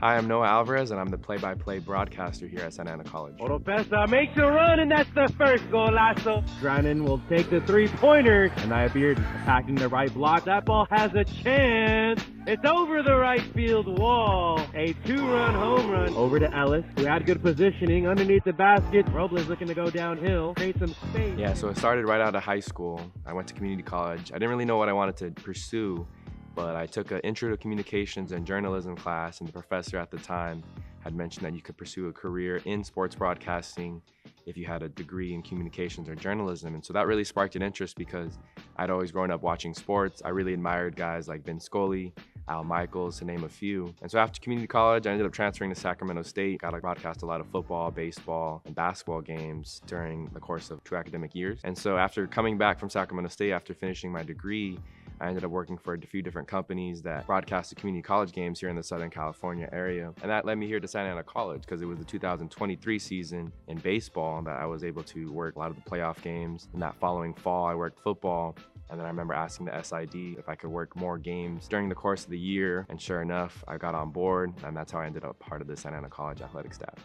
Hi, I'm Noah Alvarez, and I'm the play-by-play broadcaster here at Santa Ana College. Oropesa makes a run, and that's the first golazo. Drennan will take the three-pointer, and Nia Beard attacking the right block. That ball has a chance. It's over the right field wall. A two-run home run over to Ellis, who had good positioning underneath the basket. Robles looking to go downhill, create some space. Yeah, so it started right out of high school. I went to community college. I didn't really know what I wanted to pursue, but I took an intro to communications and journalism class, and the professor at the time had mentioned that you could pursue a career in sports broadcasting if you had a degree in communications or journalism. And so that really sparked an interest because I'd always grown up watching sports. I really admired guys like Vin Scully, Al Michaels, to name a few. And so after community college, I ended up transferring to Sacramento State. Got to broadcast a lot of football, baseball, and basketball games during the course of 2 academic years. And so after coming back from Sacramento State, after finishing my degree, I ended up working for a few different companies that broadcasted community college games here in the Southern California area. And that led me here to Santa Ana College because it was the 2023 season in baseball that I was able to work a lot of the playoff games. And that following fall, I worked football. And then I remember asking the SID if I could work more games during the course of the year. And sure enough, I got on board, and that's how I ended up part of the Santa Ana College athletic staff.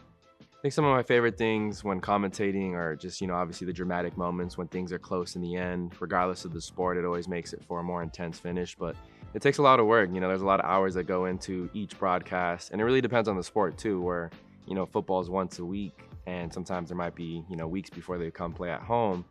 I think some of my favorite things when commentating are just, obviously the dramatic moments when things are close in the end. Regardless of the sport, it always makes it for a more intense finish, but it takes a lot of work. There's a lot of hours that go into each broadcast, and it really depends on the sport too, where, football is once a week, and sometimes there might be, weeks before they come play at home.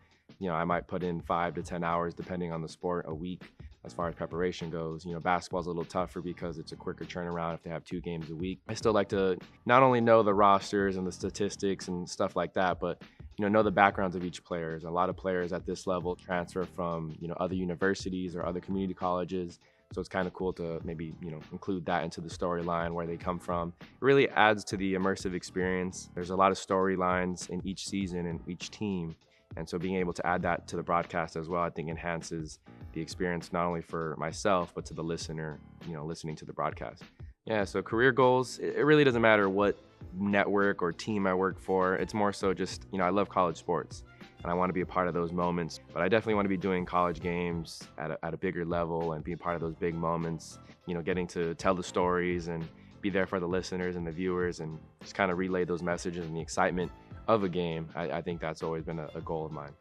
I might put in 5 to 10 hours, depending on the sport, a week as far as preparation goes. Basketball's a little tougher because it's a quicker turnaround if they have 2 games a week. I still like to not only know the rosters and the statistics and stuff like that, but know the backgrounds of each player. A lot of players at this level transfer from other universities or other community colleges. So it's kind of cool to maybe, include that into the storyline, where they come from. It really adds to the immersive experience. There's a lot of storylines in each season and each team. And so being able to add that to the broadcast as well, I think enhances the experience not only for myself, but to the listener, listening to the broadcast. Yeah, so career goals, it really doesn't matter what network or team I work for. It's more so just, I love college sports and I want to be a part of those moments. But I definitely want to be doing college games at a bigger level and be a part of those big moments, getting to tell the stories and be there for the listeners and the viewers and just kind of relay those messages and the excitement of a game. I think that's always been a goal of mine.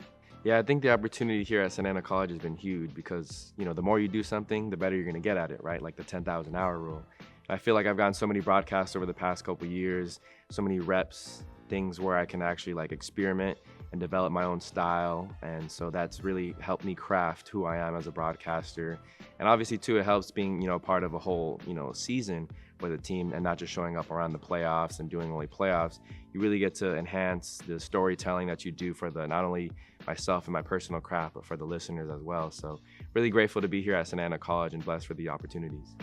Yeah, I think the opportunity here at Santa Ana College has been huge because, the more you do something, the better you're going to get at it, right? Like the 10,000 hour rule. I feel like I've gotten so many broadcasts over the past couple of years, so many reps, things where I can actually experiment and develop my own style. And so that's really helped me craft who I am as a broadcaster. And obviously too, it helps being, part of a whole, season with a team and not just showing up around the playoffs and doing only playoffs. You really get to enhance the storytelling that you do for not only myself and my personal craft, but for the listeners as well. So really grateful to be here at Santa Ana College and blessed for the opportunities.